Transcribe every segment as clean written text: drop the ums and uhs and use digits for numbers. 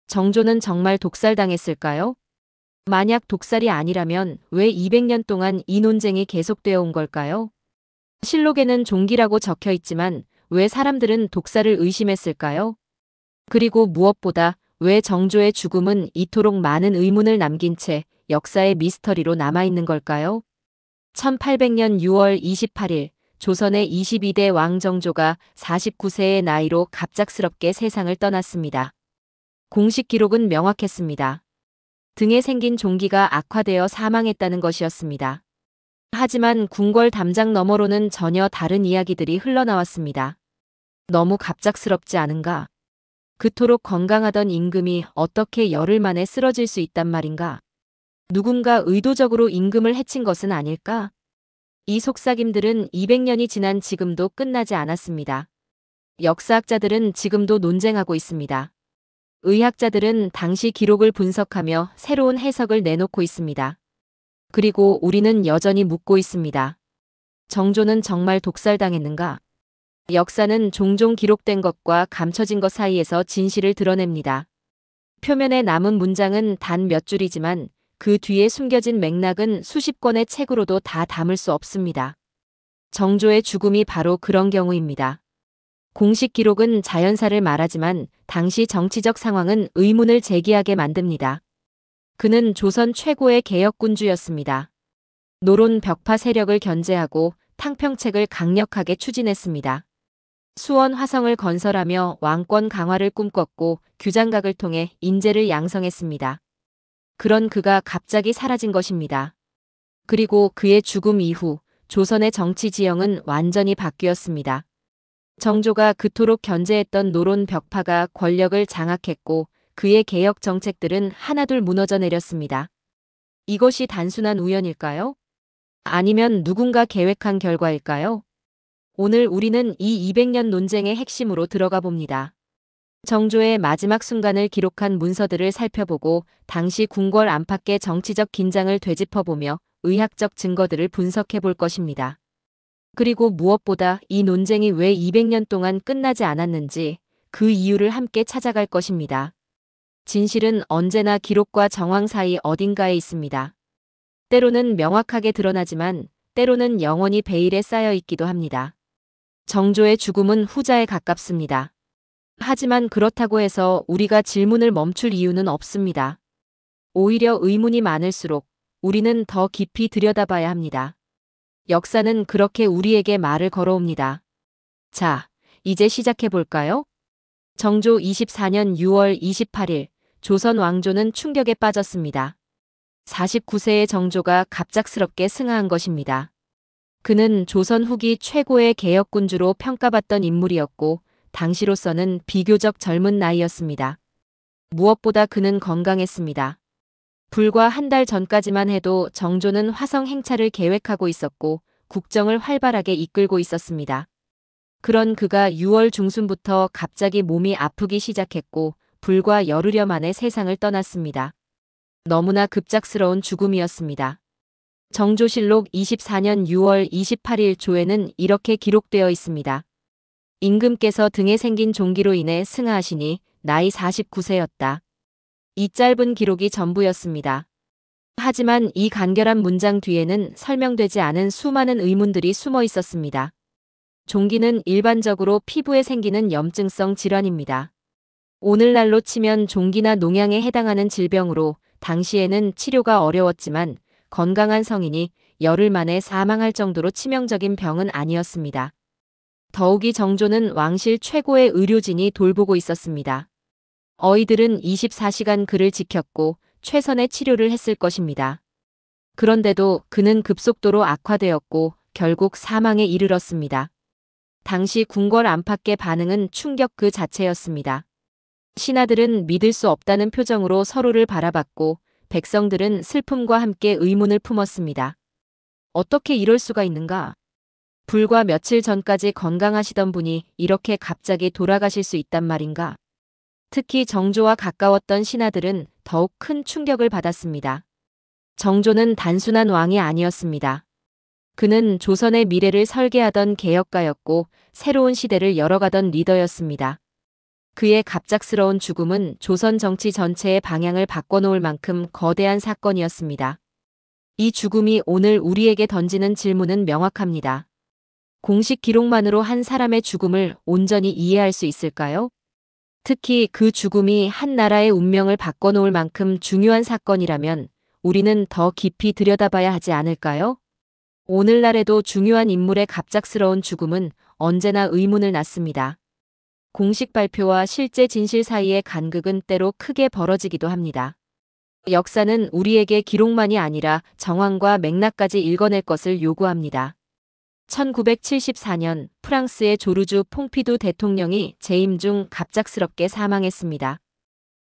정조는 정말 독살당했을까요? 만약 독살이 아니라면 왜 200년 동안 이 논쟁이 계속되어 온 걸까요? 실록에는 종기라고 적혀 있지만 왜 사람들은 독살을 의심했을까요? 그리고 무엇보다 왜 정조의 죽음은 이토록 많은 의문을 남긴 채 역사의 미스터리로 남아있는 걸까요? 1800년 6월 28일 조선의 22대 왕 정조가 49세의 나이로 갑작스럽게 세상을 떠났습니다. 공식 기록은 명확했습니다. 등에 생긴 종기가 악화되어 사망했다는 것이었습니다. 하지만 궁궐 담장 너머로는 전혀 다른 이야기들이 흘러나왔습니다. 너무 갑작스럽지 않은가? 그토록 건강하던 임금이 어떻게 열흘 만에 쓰러질 수 있단 말인가? 누군가 의도적으로 임금을 해친 것은 아닐까? 이 속삭임들은 200년이 지난 지금도 끝나지 않았습니다. 역사학자들은 지금도 논쟁하고 있습니다. 의학자들은 당시 기록을 분석하며 새로운 해석을 내놓고 있습니다. 그리고 우리는 여전히 묻고 있습니다. 정조는 정말 독살당했는가? 역사는 종종 기록된 것과 감춰진 것 사이에서 진실을 드러냅니다. 표면에 남은 문장은 단 몇 줄이지만 그 뒤에 숨겨진 맥락은 수십 권의 책으로도 다 담을 수 없습니다. 정조의 죽음이 바로 그런 경우입니다. 공식 기록은 자연사를 말하지만 당시 정치적 상황은 의문을 제기하게 만듭니다. 그는 조선 최고의 개혁군주였습니다. 노론 벽파 세력을 견제하고 탕평책을 강력하게 추진했습니다. 수원 화성을 건설하며 왕권 강화를 꿈꿨고 규장각을 통해 인재를 양성했습니다. 그런 그가 갑자기 사라진 것입니다. 그리고 그의 죽음 이후 조선의 정치 지형은 완전히 바뀌었습니다. 정조가 그토록 견제했던 노론 벽파가 권력을 장악했고 그의 개혁 정책들은 하나둘 무너져 내렸습니다. 이것이 단순한 우연일까요? 아니면 누군가 계획한 결과일까요? 오늘 우리는 이 200년 논쟁의 핵심으로 들어가 봅니다. 정조의 마지막 순간을 기록한 문서들을 살펴보고 당시 궁궐 안팎의 정치적 긴장을 되짚어보며 의학적 증거들을 분석해 볼 것입니다. 그리고 무엇보다 이 논쟁이 왜 200년 동안 끝나지 않았는지 그 이유를 함께 찾아갈 것입니다. 진실은 언제나 기록과 정황 사이 어딘가에 있습니다. 때로는 명확하게 드러나지만 때로는 영원히 베일에 쌓여 있기도 합니다. 정조의 죽음은 후자에 가깝습니다. 하지만 그렇다고 해서 우리가 질문을 멈출 이유는 없습니다. 오히려 의문이 많을수록 우리는 더 깊이 들여다봐야 합니다. 역사는 그렇게 우리에게 말을 걸어옵니다. 자, 이제 시작해 볼까요? 정조 24년 6월 28일 조선 왕조는 충격에 빠졌습니다. 49세의 정조가 갑작스럽게 승하한 것입니다. 그는 조선 후기 최고의 개혁군주로 평가받던 인물이었고 당시로서는 비교적 젊은 나이였습니다. 무엇보다 그는 건강했습니다. 불과 한 달 전까지만 해도 정조는 화성 행차를 계획하고 있었고 국정을 활발하게 이끌고 있었습니다. 그런 그가 6월 중순부터 갑자기 몸이 아프기 시작했고 불과 열흘여 만에 세상을 떠났습니다. 너무나 급작스러운 죽음이었습니다. 정조실록 24년 6월 28일 조에는 이렇게 기록되어 있습니다. 임금께서 등에 생긴 종기로 인해 승하하시니 나이 49세였다. 이 짧은 기록이 전부였습니다. 하지만 이 간결한 문장 뒤에는 설명되지 않은 수많은 의문들이 숨어 있었습니다. 종기는 일반적으로 피부에 생기는 염증성 질환입니다. 오늘날로 치면 종기나 농양에 해당하는 질병으로 당시에는 치료가 어려웠지만 건강한 성인이 열흘 만에 사망할 정도로 치명적인 병은 아니었습니다. 더욱이 정조는 왕실 최고의 의료진이 돌보고 있었습니다. 어이들은 24시간 그를 지켰고 최선의 치료를 했을 것입니다. 그런데도 그는 급속도로 악화되었고 결국 사망에 이르렀습니다. 당시 궁궐 안팎의 반응은 충격 그 자체였습니다. 신하들은 믿을 수 없다는 표정으로 서로를 바라봤고 백성들은 슬픔과 함께 의문을 품었습니다. 어떻게 이럴 수가 있는가? 불과 며칠 전까지 건강하시던 분이 이렇게 갑자기 돌아가실 수 있단 말인가? 특히 정조와 가까웠던 신하들은 더욱 큰 충격을 받았습니다. 정조는 단순한 왕이 아니었습니다. 그는 조선의 미래를 설계하던 개혁가였고 새로운 시대를 열어가던 리더였습니다. 그의 갑작스러운 죽음은 조선 정치 전체의 방향을 바꿔놓을 만큼 거대한 사건이었습니다. 이 죽음이 오늘 우리에게 던지는 질문은 명확합니다. 공식 기록만으로 한 사람의 죽음을 온전히 이해할 수 있을까요? 특히 그 죽음이 한 나라의 운명을 바꿔놓을 만큼 중요한 사건이라면 우리는 더 깊이 들여다봐야 하지 않을까요? 오늘날에도 중요한 인물의 갑작스러운 죽음은 언제나 의문을 낳습니다. 공식 발표와 실제 진실 사이의 간극은 때로 크게 벌어지기도 합니다. 역사는 우리에게 기록만이 아니라 정황과 맥락까지 읽어낼 것을 요구합니다. 1974년 프랑스의 조르주 퐁피두 대통령이 재임 중 갑작스럽게 사망했습니다.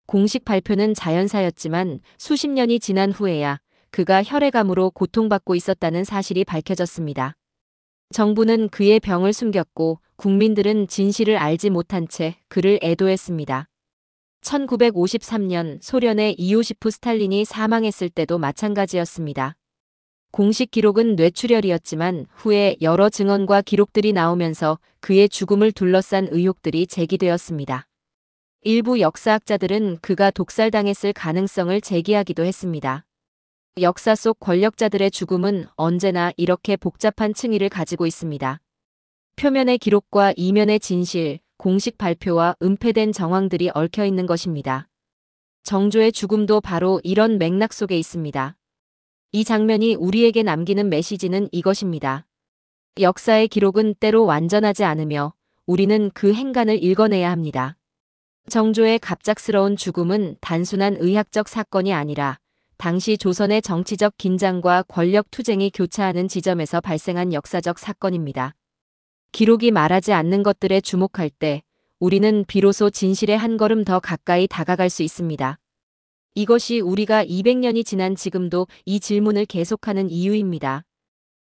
공식 발표는 자연사였지만 수십 년이 지난 후에야 그가 혈액암으로 고통받고 있었다는 사실이 밝혀졌습니다. 정부는 그의 병을 숨겼고 국민들은 진실을 알지 못한 채 그를 애도했습니다. 1953년 소련의 이오시프 스탈린이 사망했을 때도 마찬가지였습니다. 공식 기록은 뇌출혈이었지만 후에 여러 증언과 기록들이 나오면서 그의 죽음을 둘러싼 의혹들이 제기되었습니다. 일부 역사학자들은 그가 독살당했을 가능성을 제기하기도 했습니다. 역사 속 권력자들의 죽음은 언제나 이렇게 복잡한 층위를 가지고 있습니다. 표면의 기록과 이면의 진실, 공식 발표와 은폐된 정황들이 얽혀 있는 것입니다. 정조의 죽음도 바로 이런 맥락 속에 있습니다. 이 장면이 우리에게 남기는 메시지는 이것입니다. 역사의 기록은 때로 완전하지 않으며 우리는 그 행간을 읽어내야 합니다. 정조의 갑작스러운 죽음은 단순한 의학적 사건이 아니라 당시 조선의 정치적 긴장과 권력 투쟁이 교차하는 지점에서 발생한 역사적 사건입니다. 기록이 말하지 않는 것들에 주목할 때 우리는 비로소 진실에 한 걸음 더 가까이 다가갈 수 있습니다. 이것이 우리가 200년이 지난 지금도 이 질문을 계속하는 이유입니다.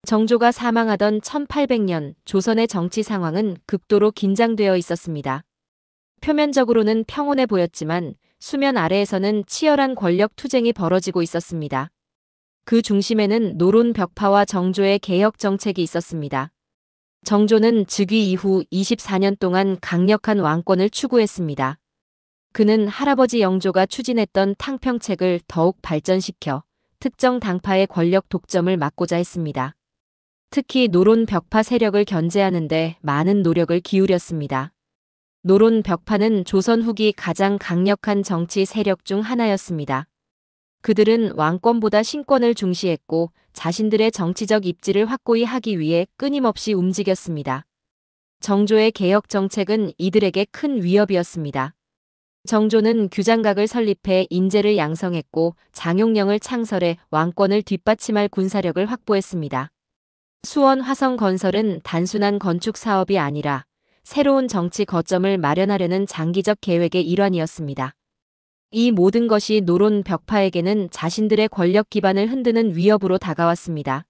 정조가 사망하던 1800년 조선의 정치 상황은 극도로 긴장되어 있었습니다. 표면적으로는 평온해 보였지만 수면 아래에서는 치열한 권력 투쟁이 벌어지고 있었습니다. 그 중심에는 노론 벽파와 정조의 개혁 정책이 있었습니다. 정조는 즉위 이후 24년 동안 강력한 왕권을 추구했습니다. 그는 할아버지 영조가 추진했던 탕평책을 더욱 발전시켜 특정 당파의 권력 독점을 막고자 했습니다. 특히 노론 벽파 세력을 견제하는 데 많은 노력을 기울였습니다. 노론 벽파는 조선 후기 가장 강력한 정치 세력 중 하나였습니다. 그들은 왕권보다 신권을 중시했고 자신들의 정치적 입지를 확고히 하기 위해 끊임없이 움직였습니다. 정조의 개혁 정책은 이들에게 큰 위협이었습니다. 정조는 규장각을 설립해 인재를 양성했고 장용령을 창설해 왕권을 뒷받침할 군사력을 확보했습니다. 수원 화성 건설은 단순한 건축 사업이 아니라 새로운 정치 거점을 마련하려는 장기적 계획의 일환이었습니다. 이 모든 것이 노론 벽파에게는 자신들의 권력 기반을 흔드는 위협으로 다가왔습니다.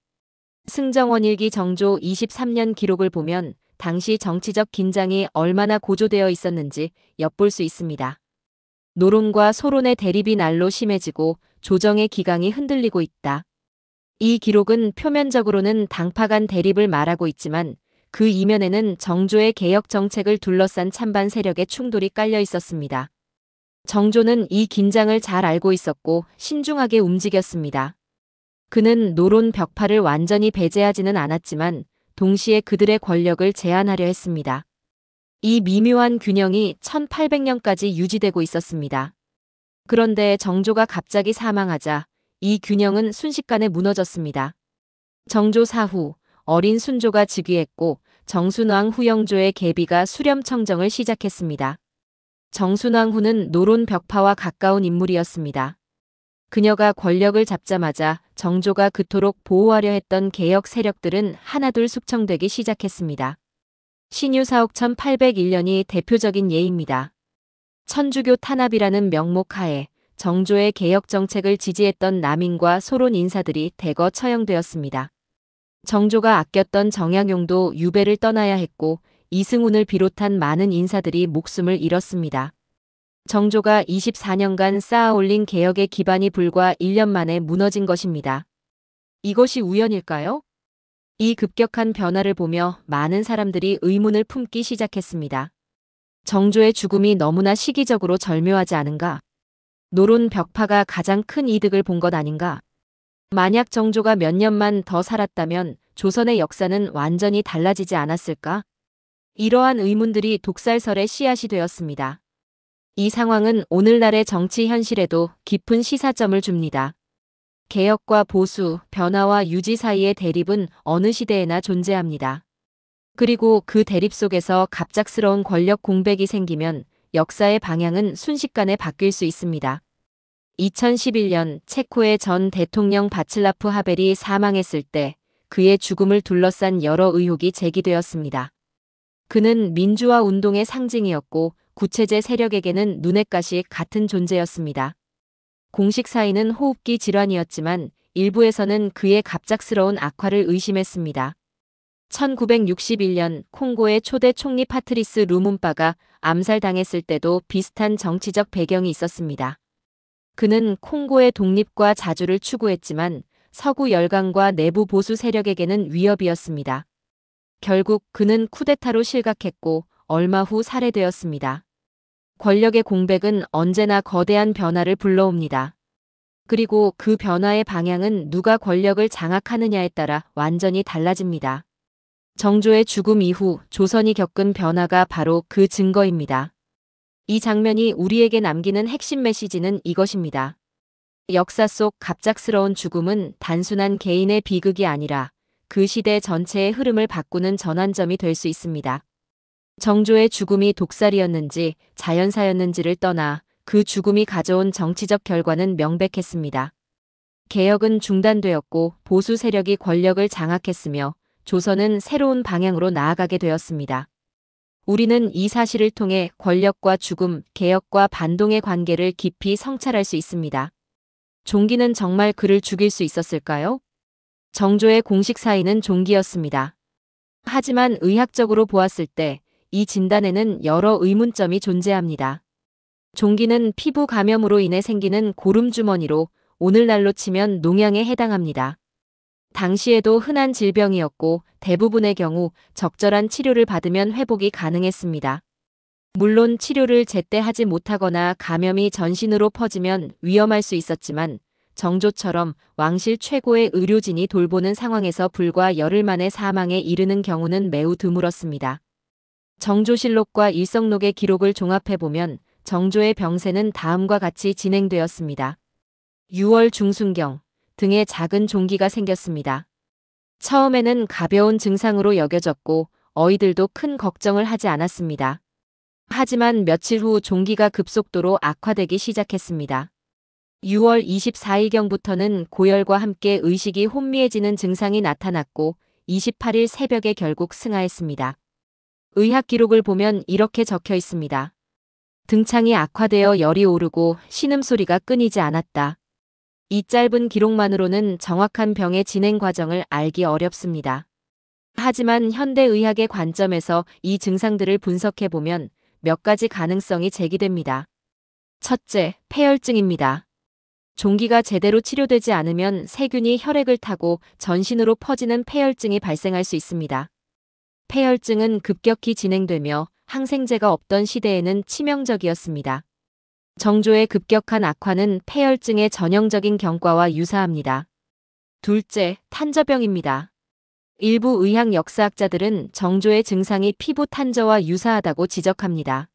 승정원 일기 정조 23년 기록을 보면 당시 정치적 긴장이 얼마나 고조되어 있었는지 엿볼 수 있습니다. 노론과 소론의 대립이 날로 심해지고 조정의 기강이 흔들리고 있다. 이 기록은 표면적으로는 당파 간 대립을 말하고 있지만 그 이면에는 정조의 개혁 정책을 둘러싼 찬반 세력의 충돌이 깔려 있었습니다. 정조는 이 긴장을 잘 알고 있었고 신중하게 움직였습니다. 그는 노론 벽파를 완전히 배제하지는 않았지만 동시에 그들의 권력을 제한하려 했습니다. 이 미묘한 균형이 1800년까지 유지되고 있었습니다. 그런데 정조가 갑자기 사망하자 이 균형은 순식간에 무너졌습니다. 정조 사후 어린 순조가 즉위했고 정순왕 후영조의 계비가 수렴청정을 시작했습니다. 정순왕 후는 노론 벽파와 가까운 인물이었습니다. 그녀가 권력을 잡자마자 정조가 그토록 보호하려 했던 개혁 세력들은 하나둘 숙청되기 시작했습니다. 신유사옥 1801년이 대표적인 예입니다. 천주교 탄압이라는 명목 하에 정조의 개혁 정책을 지지했던 남인과 소론 인사들이 대거 처형되었습니다. 정조가 아꼈던 정약용도 유배를 떠나야 했고 이승훈을 비롯한 많은 인사들이 목숨을 잃었습니다. 정조가 24년간 쌓아올린 개혁의 기반이 불과 1년 만에 무너진 것입니다. 이것이 우연일까요? 이 급격한 변화를 보며 많은 사람들이 의문을 품기 시작했습니다. 정조의 죽음이 너무나 시기적으로 절묘하지 않은가? 노론 벽파가 가장 큰 이득을 본 것 아닌가? 만약 정조가 몇 년만 더 살았다면 조선의 역사는 완전히 달라지지 않았을까? 이러한 의문들이 독살설의 씨앗이 되었습니다. 이 상황은 오늘날의 정치 현실에도 깊은 시사점을 줍니다. 개혁과 보수, 변화와 유지 사이의 대립은 어느 시대에나 존재합니다. 그리고 그 대립 속에서 갑작스러운 권력 공백이 생기면 역사의 방향은 순식간에 바뀔 수 있습니다. 2011년 체코의 전 대통령 바칠라프 하벨이 사망했을 때 그의 죽음을 둘러싼 여러 의혹이 제기되었습니다. 그는 민주화 운동의 상징이었고 구체제 세력에게는 눈엣 가시 같은 존재였습니다. 공식 사인은 호흡기 질환이었지만 일부에서는 그의 갑작스러운 악화를 의심했습니다. 1961년 콩고의 초대 총리 파트리스 루문바가 암살당했을 때도 비슷한 정치적 배경이 있었습니다. 그는 콩고의 독립과 자주를 추구했지만 서구 열강과 내부 보수 세력에게는 위협이었습니다. 결국 그는 쿠데타로 실각했고 얼마 후 살해되었습니다. 권력의 공백은 언제나 거대한 변화를 불러옵니다. 그리고 그 변화의 방향은 누가 권력을 장악하느냐에 따라 완전히 달라집니다. 정조의 죽음 이후 조선이 겪은 변화가 바로 그 증거입니다. 이 장면이 우리에게 남기는 핵심 메시지는 이것입니다. 역사 속 갑작스러운 죽음은 단순한 개인의 비극이 아니라 그 시대 전체의 흐름을 바꾸는 전환점이 될 수 있습니다. 정조의 죽음이 독살이었는지 자연사였는지를 떠나 그 죽음이 가져온 정치적 결과는 명백했습니다. 개혁은 중단되었고 보수 세력이 권력을 장악했으며 조선은 새로운 방향으로 나아가게 되었습니다. 우리는 이 사실을 통해 권력과 죽음, 개혁과 반동의 관계를 깊이 성찰할 수 있습니다. 종기는 정말 그를 죽일 수 있었을까요? 정조의 공식 사인은 종기였습니다. 하지만 의학적으로 보았을 때 이 진단에는 여러 의문점이 존재합니다. 종기는 피부 감염으로 인해 생기는 고름주머니로 오늘날로 치면 농양에 해당합니다. 당시에도 흔한 질병이었고 대부분의 경우 적절한 치료를 받으면 회복이 가능했습니다. 물론 치료를 제때 하지 못하거나 감염이 전신으로 퍼지면 위험할 수 있었지만 정조처럼 왕실 최고의 의료진이 돌보는 상황에서 불과 열흘 만에 사망에 이르는 경우는 매우 드물었습니다. 정조실록과 일성록의 기록을 종합해보면 정조의 병세는 다음과 같이 진행되었습니다. 6월 중순경 등에 작은 종기가 생겼습니다. 처음에는 가벼운 증상으로 여겨졌고 어이들도 큰 걱정을 하지 않았습니다. 하지만 며칠 후 종기가 급속도로 악화되기 시작했습니다. 6월 24일경부터는 고열과 함께 의식이 혼미해지는 증상이 나타났고 28일 새벽에 결국 승하했습니다. 의학 기록을 보면 이렇게 적혀 있습니다. 등창이 악화되어 열이 오르고 신음소리가 끊이지 않았다. 이 짧은 기록만으로는 정확한 병의 진행 과정을 알기 어렵습니다. 하지만 현대의학의 관점에서 이 증상들을 분석해보면 몇 가지 가능성이 제기됩니다. 첫째, 폐혈증입니다. 종기가 제대로 치료되지 않으면 세균이 혈액을 타고 전신으로 퍼지는 폐혈증이 발생할 수 있습니다. 폐혈증은 급격히 진행되며 항생제가 없던 시대에는 치명적이었습니다. 정조의 급격한 악화는 폐혈증의 전형적인 경과와 유사합니다. 둘째, 탄저병입니다. 일부 의학 역사학자들은 정조의 증상이 피부 탄저와 유사하다고 지적합니다.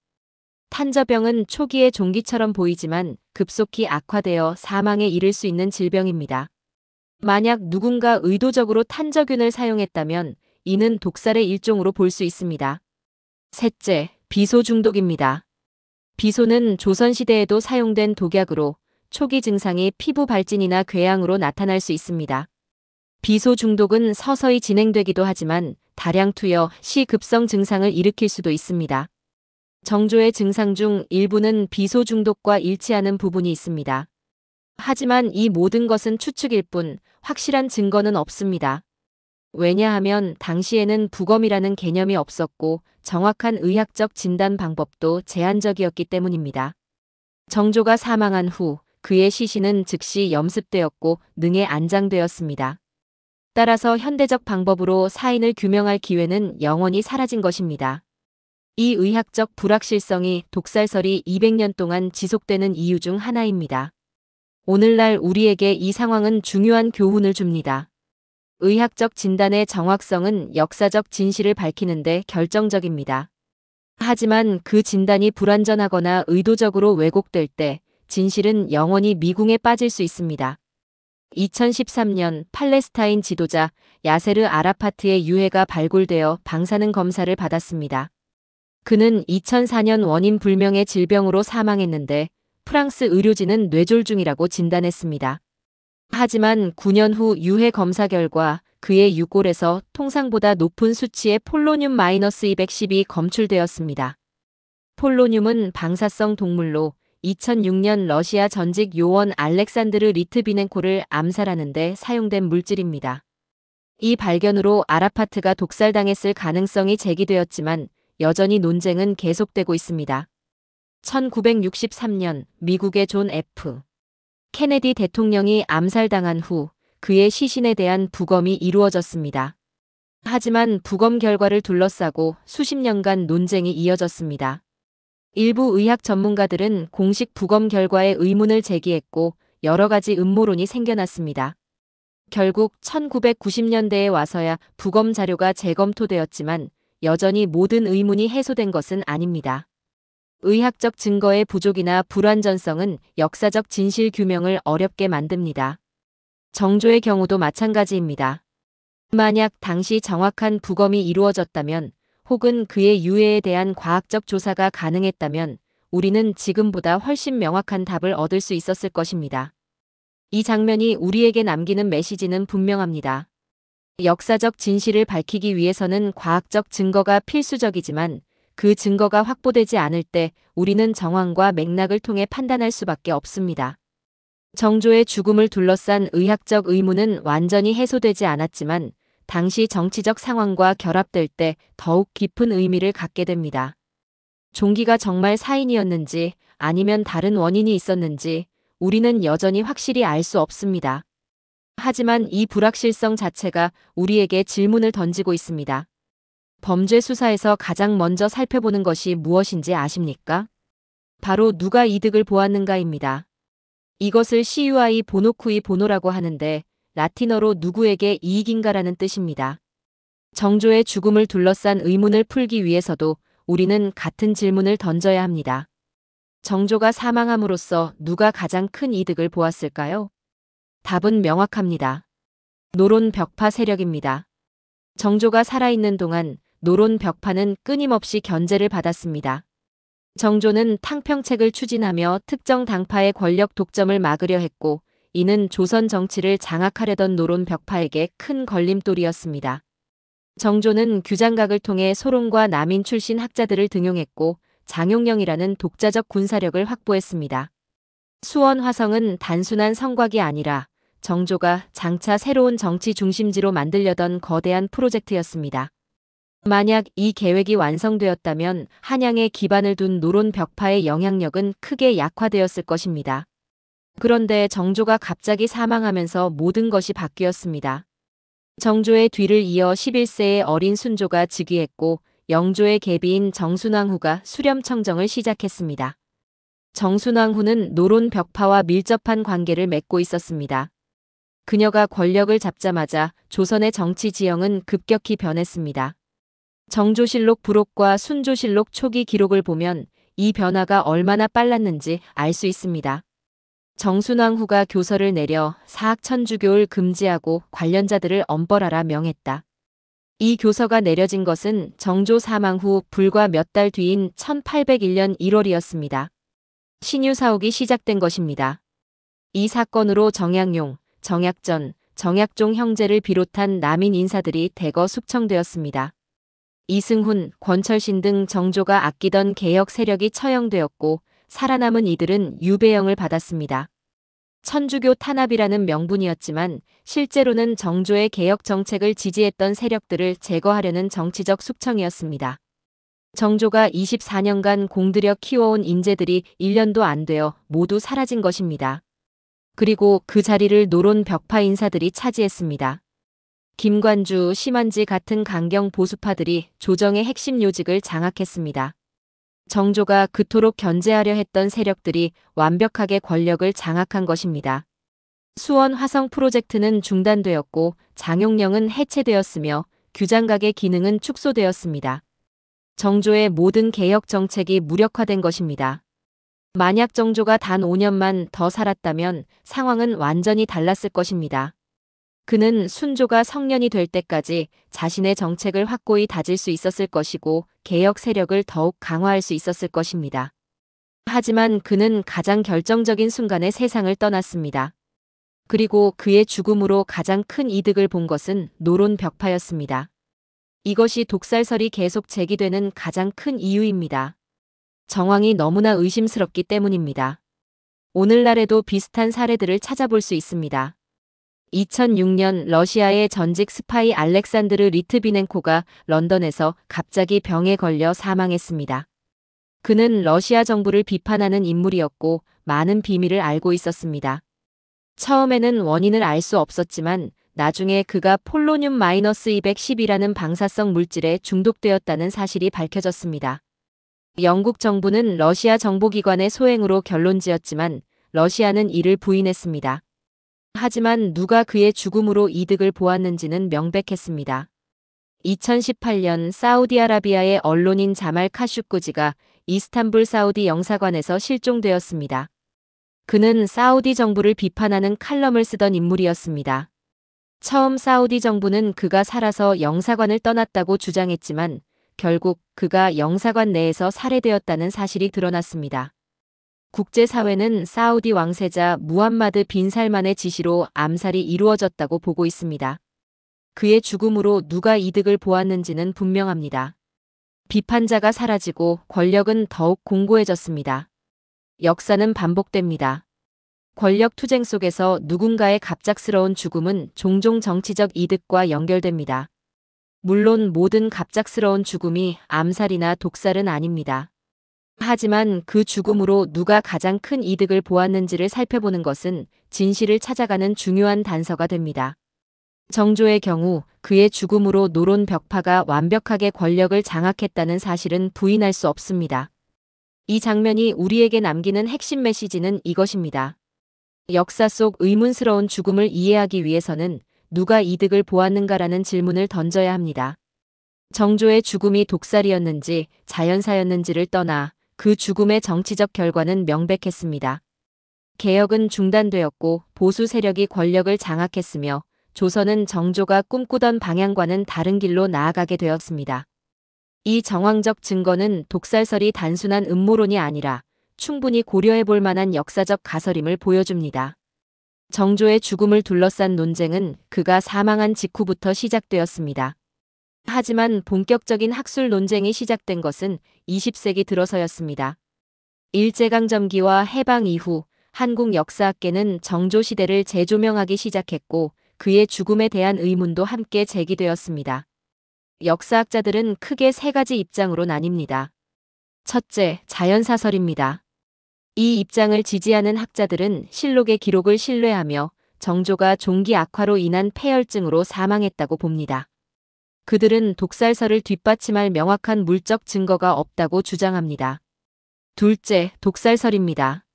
탄저병은 초기에 종기처럼 보이지만 급속히 악화되어 사망에 이를 수 있는 질병입니다. 만약 누군가 의도적으로 탄저균을 사용했다면 이는 독살의 일종으로 볼 수 있습니다. 셋째, 비소 중독입니다. 비소는 조선시대에도 사용된 독약으로 초기 증상이 피부 발진이나 궤양으로 나타날 수 있습니다. 비소 중독은 서서히 진행되기도 하지만 다량 투여 시 급성 증상을 일으킬 수도 있습니다. 정조의 증상 중 일부는 비소 중독과 일치하는 부분이 있습니다. 하지만 이 모든 것은 추측일 뿐 확실한 증거는 없습니다. 왜냐하면 당시에는 부검이라는 개념이 없었고 정확한 의학적 진단 방법도 제한적이었기 때문입니다. 정조가 사망한 후 그의 시신은 즉시 염습되었고 능에 안장되었습니다. 따라서 현대적 방법으로 사인을 규명할 기회는 영원히 사라진 것입니다. 이 의학적 불확실성이 독살설이 200년 동안 지속되는 이유 중 하나입니다. 오늘날 우리에게 이 상황은 중요한 교훈을 줍니다. 의학적 진단의 정확성은 역사적 진실을 밝히는데 결정적입니다. 하지만 그 진단이 불완전하거나 의도적으로 왜곡될 때 진실은 영원히 미궁에 빠질 수 있습니다. 2013년 팔레스타인 지도자 야세르 아라파트의 유해가 발굴되어 방사능 검사를 받았습니다. 그는 2004년 원인 불명의 질병으로 사망했는데 프랑스 의료진은 뇌졸중이라고 진단했습니다. 하지만 9년 후 유해 검사 결과 그의 유골에서 통상보다 높은 수치의 폴로늄-210이 검출되었습니다. 폴로늄은 방사성 독물로 2006년 러시아 전직 요원 알렉산드르 리트비넨코를 암살하는 데 사용된 물질입니다. 이 발견으로 아라파트가 독살당했을 가능성이 제기되었지만 여전히 논쟁은 계속되고 있습니다. 1963년 미국의 존 F. 케네디 대통령이 암살당한 후 그의 시신에 대한 부검이 이루어졌습니다. 하지만 부검 결과를 둘러싸고 수십 년간 논쟁이 이어졌습니다. 일부 의학 전문가들은 공식 부검 결과에 의문을 제기했고 여러 가지 음모론이 생겨났습니다. 결국 1990년대에 와서야 부검 자료가 재검토되었지만 여전히 모든 의문이 해소된 것은 아닙니다. 의학적 증거의 부족이나 불완전성은 역사적 진실 규명을 어렵게 만듭니다. 정조의 경우도 마찬가지입니다. 만약 당시 정확한 부검이 이루어졌다면 혹은 그의 유해에 대한 과학적 조사가 가능했다면 우리는 지금보다 훨씬 명확한 답을 얻을 수 있었을 것입니다. 이 장면이 우리에게 남기는 메시지는 분명합니다. 역사적 진실을 밝히기 위해서는 과학적 증거가 필수적이지만 그 증거가 확보되지 않을 때 우리는 정황과 맥락을 통해 판단할 수밖에 없습니다. 정조의 죽음을 둘러싼 의학적 의문은 완전히 해소되지 않았지만 당시 정치적 상황과 결합될 때 더욱 깊은 의미를 갖게 됩니다. 종기가 정말 사인이었는지 아니면 다른 원인이 있었는지 우리는 여전히 확실히 알 수 없습니다. 하지만 이 불확실성 자체가 우리에게 질문을 던지고 있습니다. 범죄 수사에서 가장 먼저 살펴보는 것이 무엇인지 아십니까? 바로 누가 이득을 보았는가입니다. 이것을 CUI 보노쿠이 보노라고 하는데 라틴어로 누구에게 이익인가라는 뜻입니다. 정조의 죽음을 둘러싼 의문을 풀기 위해서도 우리는 같은 질문을 던져야 합니다. 정조가 사망함으로써 누가 가장 큰 이득을 보았을까요? 답은 명확합니다. 노론 벽파 세력입니다. 정조가 살아있는 동안 노론 벽파는 끊임없이 견제를 받았습니다. 정조는 탕평책을 추진하며 특정 당파의 권력 독점을 막으려 했고 이는 조선 정치를 장악하려던 노론 벽파에게 큰 걸림돌이었습니다. 정조는 규장각을 통해 소론과 남인 출신 학자들을 등용했고 장용령이라는 독자적 군사력을 확보했습니다. 수원 화성은 단순한 성곽이 아니라 정조가 장차 새로운 정치 중심지로 만들려던 거대한 프로젝트였습니다. 만약 이 계획이 완성되었다면 한양에 기반을 둔 노론 벽파의 영향력은 크게 약화되었을 것입니다. 그런데 정조가 갑자기 사망하면서 모든 것이 바뀌었습니다. 정조의 뒤를 이어 11세의 어린 순조가 즉위했고 영조의 계비인 정순왕후가 수렴청정을 시작했습니다. 정순왕후는 노론 벽파와 밀접한 관계를 맺고 있었습니다. 그녀가 권력을 잡자마자 조선의 정치 지형은 급격히 변했습니다. 정조실록 부록과 순조실록 초기 기록을 보면 이 변화가 얼마나 빨랐는지 알 수 있습니다. 정순왕후가 교서를 내려 사학천주교를 금지하고 관련자들을 엄벌하라 명했다. 이 교서가 내려진 것은 정조 사망 후 불과 몇 달 뒤인 1801년 1월이었습니다. 신유 사옥이 시작된 것입니다. 이 사건으로 정약용, 정약전, 정약종 형제를 비롯한 남인 인사들이 대거 숙청되었습니다. 이승훈, 권철신 등 정조가 아끼던 개혁 세력이 처형되었고 살아남은 이들은 유배형을 받았습니다. 천주교 탄압이라는 명분이었지만 실제로는 정조의 개혁 정책을 지지했던 세력들을 제거하려는 정치적 숙청이었습니다. 정조가 24년간 공들여 키워온 인재들이 1년도 안 되어 모두 사라진 것입니다. 그리고 그 자리를 노론 벽파 인사들이 차지했습니다. 김관주, 심한지 같은 강경 보수파들이 조정의 핵심 요직을 장악했습니다. 정조가 그토록 견제하려 했던 세력들이 완벽하게 권력을 장악한 것입니다. 수원 화성 프로젝트는 중단되었고 장용령은 해체되었으며 규장각의 기능은 축소되었습니다. 정조의 모든 개혁 정책이 무력화된 것입니다. 만약 정조가 단 5년만 더 살았다면 상황은 완전히 달랐을 것입니다. 그는 순조가 성년이 될 때까지 자신의 정책을 확고히 다질 수 있었을 것이고 개혁 세력을 더욱 강화할 수 있었을 것입니다. 하지만 그는 가장 결정적인 순간에 세상을 떠났습니다. 그리고 그의 죽음으로 가장 큰 이득을 본 것은 노론 벽파였습니다. 이것이 독살설이 계속 제기되는 가장 큰 이유입니다. 정황이 너무나 의심스럽기 때문입니다. 오늘날에도 비슷한 사례들을 찾아볼 수 있습니다. 2006년 러시아의 전직 스파이 알렉산드르 리트비넨코가 런던에서 갑자기 병에 걸려 사망했습니다. 그는 러시아 정부를 비판하는 인물이었고 많은 비밀을 알고 있었습니다. 처음에는 원인을 알 수 없었지만 나중에 그가 폴로늄-210이라는 방사성 물질에 중독되었다는 사실이 밝혀졌습니다. 영국 정부는 러시아 정보기관의 소행으로 결론지었지만 러시아는 이를 부인했습니다. 하지만 누가 그의 죽음으로 이득을 보았는지는 명백했습니다. 2018년 사우디아라비아의 언론인 자말 카슈꾸지가 이스탄불 사우디 영사관에서 실종되었습니다. 그는 사우디 정부를 비판하는 칼럼을 쓰던 인물이었습니다. 처음 사우디 정부는 그가 살아서 영사관을 떠났다고 주장했지만 결국 그가 영사관 내에서 살해되었다는 사실이 드러났습니다. 국제사회는 사우디 왕세자 무함마드 빈 살만의 지시로 암살이 이루어졌다고 보고 있습니다. 그의 죽음으로 누가 이득을 보았는지는 분명합니다. 비판자가 사라지고 권력은 더욱 공고해졌습니다. 역사는 반복됩니다. 권력 투쟁 속에서 누군가의 갑작스러운 죽음은 종종 정치적 이득과 연결됩니다. 물론 모든 갑작스러운 죽음이 암살이나 독살은 아닙니다. 하지만 그 죽음으로 누가 가장 큰 이득을 보았는지를 살펴보는 것은 진실을 찾아가는 중요한 단서가 됩니다. 정조의 경우 그의 죽음으로 노론 벽파가 완벽하게 권력을 장악했다는 사실은 부인할 수 없습니다. 이 장면이 우리에게 남기는 핵심 메시지는 이것입니다. 역사 속 의문스러운 죽음을 이해하기 위해서는 누가 이득을 보았는가라는 질문을 던져야 합니다. 정조의 죽음이 독살이었는지 자연사였는지를 떠나 그 죽음의 정치적 결과는 명백했습니다. 개혁은 중단되었고 보수 세력이 권력을 장악했으며 조선은 정조가 꿈꾸던 방향과는 다른 길로 나아가게 되었습니다. 이 정황적 증거는 독살설이 단순한 음모론이 아니라 충분히 고려해 볼 만한 역사적 가설임을 보여줍니다. 정조의 죽음을 둘러싼 논쟁은 그가 사망한 직후부터 시작되었습니다. 하지만 본격적인 학술 논쟁이 시작된 것은 20세기 들어서였습니다. 일제강점기와 해방 이후 한국 역사학계는 정조 시대를 재조명하기 시작했고 그의 죽음에 대한 의문도 함께 제기되었습니다. 역사학자들은 크게 세 가지 입장으로 나뉩니다. 첫째, 자연사설입니다. 이 입장을 지지하는 학자들은 실록의 기록을 신뢰하며 정조가 종기 악화로 인한 폐혈증으로 사망했다고 봅니다. 그들은 독살설을 뒷받침할 명확한 물적 증거가 없다고 주장합니다. 둘째, 독살설입니다.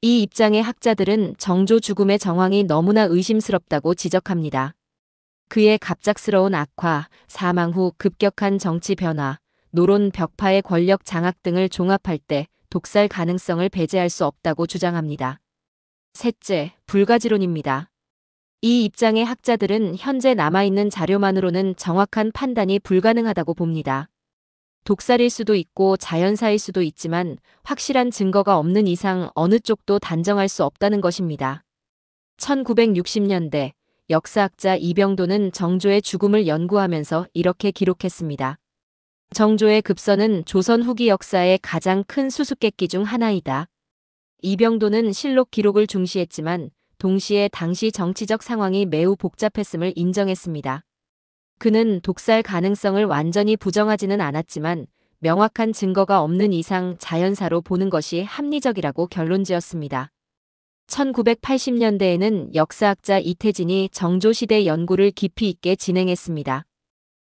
이 입장의 학자들은 정조 죽음의 정황이 너무나 의심스럽다고 지적합니다. 그의 갑작스러운 악화, 사망 후 급격한 정치 변화, 노론 벽파의 권력 장악 등을 종합할 때 독살 가능성을 배제할 수 없다고 주장합니다. 셋째, 불가지론입니다. 이 입장의 학자들은 현재 남아있는 자료만으로는 정확한 판단이 불가능하다고 봅니다. 독살일 수도 있고 자연사일 수도 있지만 확실한 증거가 없는 이상 어느 쪽도 단정할 수 없다는 것입니다. 1960년대 역사학자 이병도는 정조의 죽음을 연구하면서 이렇게 기록했습니다. 정조의 급선은 조선 후기 역사의 가장 큰 수수께끼 중 하나이다. 이병도는 실록 기록을 중시했지만 동시에 당시 정치적 상황이 매우 복잡했음을 인정했습니다. 그는 독살 가능성을 완전히 부정하지는 않았지만 명확한 증거가 없는 이상 자연사로 보는 것이 합리적이라고 결론지었습니다. 1980년대에는 역사학자 이태진이 정조시대 연구를 깊이 있게 진행했습니다.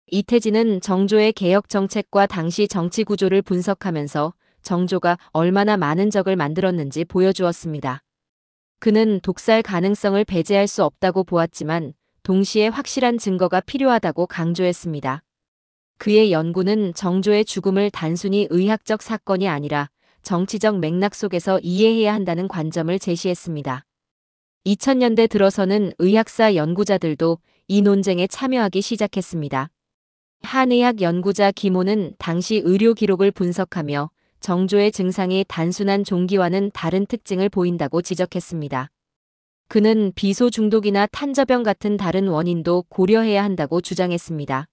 이태진은 정조의 개혁 정책과 당시 정치 구조를 분석하면서 정조가 얼마나 많은 적을 만들었는지 보여주었습니다. 그는 독살 가능성을 배제할 수 없다고 보았지만 동시에 확실한 증거가 필요하다고 강조했습니다. 그의 연구는 정조의 죽음을 단순히 의학적 사건이 아니라 정치적 맥락 속에서 이해해야 한다는 관점을 제시했습니다. 2000년대 들어서는 의학사 연구자들도 이 논쟁에 참여하기 시작했습니다. 한의학 연구자 김호는 당시 의료 기록을 분석하며 정조의 증상이 단순한 종기와는 다른 특징을 보인다고 지적했습니다. 그는 비소 중독이나 탄저병 같은 다른 원인도 고려해야 한다고 주장했습니다.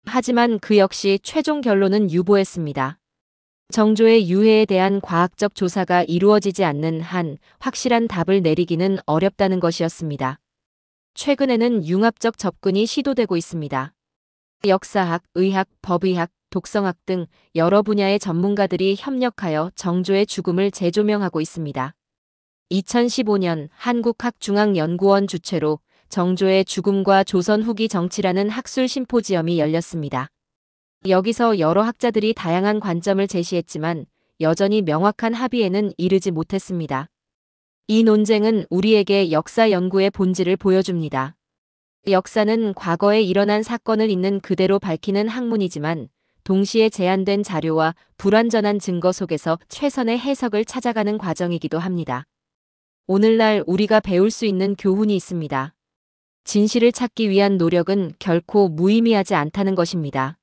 하지만 그 역시 최종 결론은 유보했습니다. 정조의 유해에 대한 과학적 조사가 이루어지지 않는 한 확실한 답을 내리기는 어렵다는 것이었습니다. 최근에는 융합적 접근이 시도되고 있습니다. 역사학, 의학, 법의학, 독성학 등 여러 분야의 전문가들이 협력하여 정조의 죽음을 재조명하고 있습니다. 2015년 한국학중앙연구원 주최로 정조의 죽음과 조선 후기 정치라는 학술 심포지엄이 열렸습니다. 여기서 여러 학자들이 다양한 관점을 제시했지만 여전히 명확한 합의에는 이르지 못했습니다. 이 논쟁은 우리에게 역사 연구의 본질을 보여줍니다. 역사는 과거에 일어난 사건을 있는 그대로 밝히는 학문이지만 동시에 제한된 자료와 불완전한 증거 속에서 최선의 해석을 찾아가는 과정이기도 합니다. 오늘날 우리가 배울 수 있는 교훈이 있습니다. 진실을 찾기 위한 노력은 결코 무의미하지 않다는 것입니다.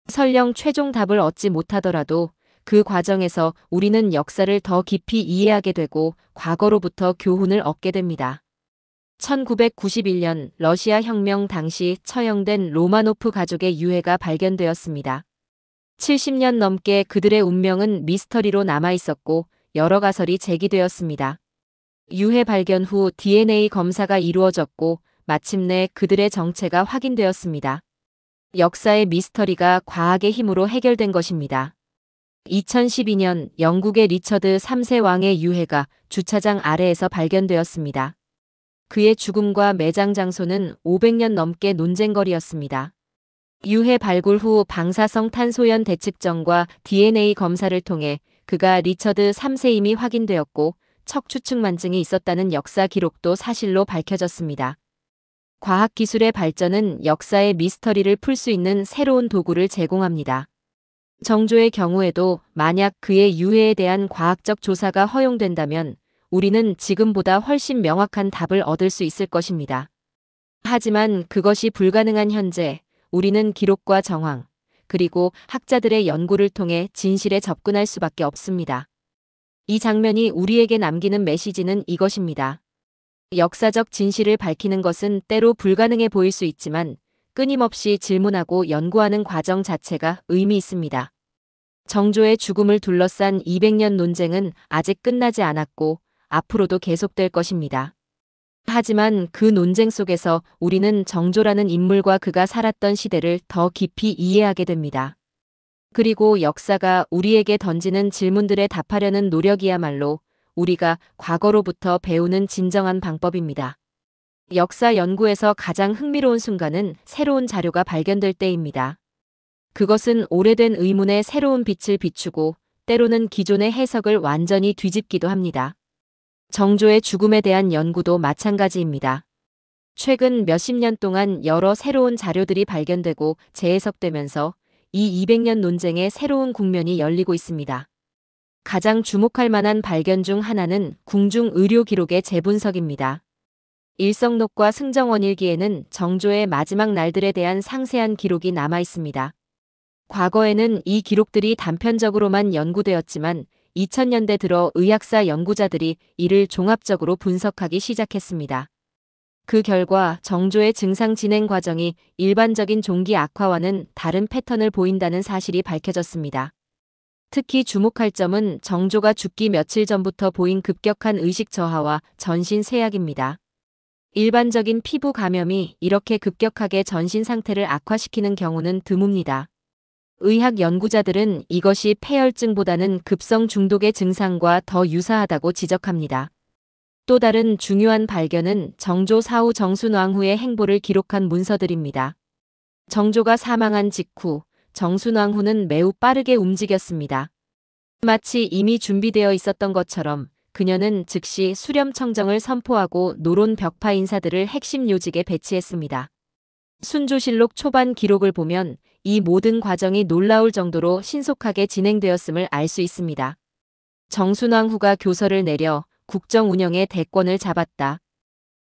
설령 최종 답을 얻지 못하더라도 그 과정에서 우리는 역사를 더 깊이 이해하게 되고 과거로부터 교훈을 얻게 됩니다. 1991년 러시아 혁명 당시 처형된 로마노프 가족의 유해가 발견되었습니다. 70년 넘게 그들의 운명은 미스터리로 남아있었고 여러 가설이 제기되었습니다. 유해 발견 후 DNA 검사가 이루어졌고 마침내 그들의 정체가 확인되었습니다. 역사의 미스터리가 과학의 힘으로 해결된 것입니다. 2012년 영국의 리처드 3세 왕의 유해가 주차장 아래에서 발견되었습니다. 그의 죽음과 매장 장소는 500년 넘게 논쟁거리였습니다. 유해 발굴 후 방사성 탄소연 대측정과 DNA 검사를 통해 그가 리처드 3세임이 확인되었고 척추측만증이 있었다는 역사 기록도 사실로 밝혀졌습니다. 과학기술의 발전은 역사의 미스터리를 풀 수 있는 새로운 도구를 제공합니다. 정조의 경우에도 만약 그의 유해에 대한 과학적 조사가 허용된다면 우리는 지금보다 훨씬 명확한 답을 얻을 수 있을 것입니다. 하지만 그것이 불가능한 현재 우리는 기록과 정황, 그리고 학자들의 연구를 통해 진실에 접근할 수밖에 없습니다. 이 장면이 우리에게 남기는 메시지는 이것입니다. 역사적 진실을 밝히는 것은 때로 불가능해 보일 수 있지만 끊임없이 질문하고 연구하는 과정 자체가 의미 있습니다. 정조의 죽음을 둘러싼 200년 논쟁은 아직 끝나지 않았고 앞으로도 계속될 것입니다. 하지만 그 논쟁 속에서 우리는 정조라는 인물과 그가 살았던 시대를 더 깊이 이해하게 됩니다. 그리고 역사가 우리에게 던지는 질문들에 답하려는 노력이야말로 우리가 과거로부터 배우는 진정한 방법입니다. 역사 연구에서 가장 흥미로운 순간은 새로운 자료가 발견될 때입니다. 그것은 오래된 의문에 새로운 빛을 비추고 때로는 기존의 해석을 완전히 뒤집기도 합니다. 정조의 죽음에 대한 연구도 마찬가지입니다. 최근 몇십 년 동안 여러 새로운 자료들이 발견되고 재해석되면서 이 200년 논쟁의 새로운 국면이 열리고 있습니다. 가장 주목할 만한 발견 중 하나는 궁중 의료 기록의 재분석입니다. 일성록과 승정원일기에는 정조의 마지막 날들에 대한 상세한 기록이 남아 있습니다. 과거에는 이 기록들이 단편적으로만 연구되었지만 2000년대 들어 의학사 연구자들이 이를 종합적으로 분석하기 시작했습니다. 그 결과 정조의 증상 진행 과정이 일반적인 종기 악화와는 다른 패턴을 보인다는 사실이 밝혀졌습니다. 특히 주목할 점은 정조가 죽기 며칠 전부터 보인 급격한 의식 저하와 전신 쇠약입니다. 일반적인 피부 감염이 이렇게 급격하게 전신 상태를 악화시키는 경우는 드뭅니다. 의학 연구자들은 이것이 폐혈증보다는 급성 중독의 증상과 더 유사하다고 지적합니다. 또 다른 중요한 발견은 정조 사후 정순왕후의 행보를 기록한 문서들입니다. 정조가 사망한 직후 정순왕후는 매우 빠르게 움직였습니다. 마치 이미 준비되어 있었던 것처럼 그녀는 즉시 수렴청정을 선포하고 노론 벽파 인사들을 핵심 요직에 배치했습니다. 순조실록 초반 기록을 보면 이 모든 과정이 놀라울 정도로 신속하게 진행되었음을 알 수 있습니다. 정순왕후가 교서를 내려 국정 운영의 대권을 잡았다.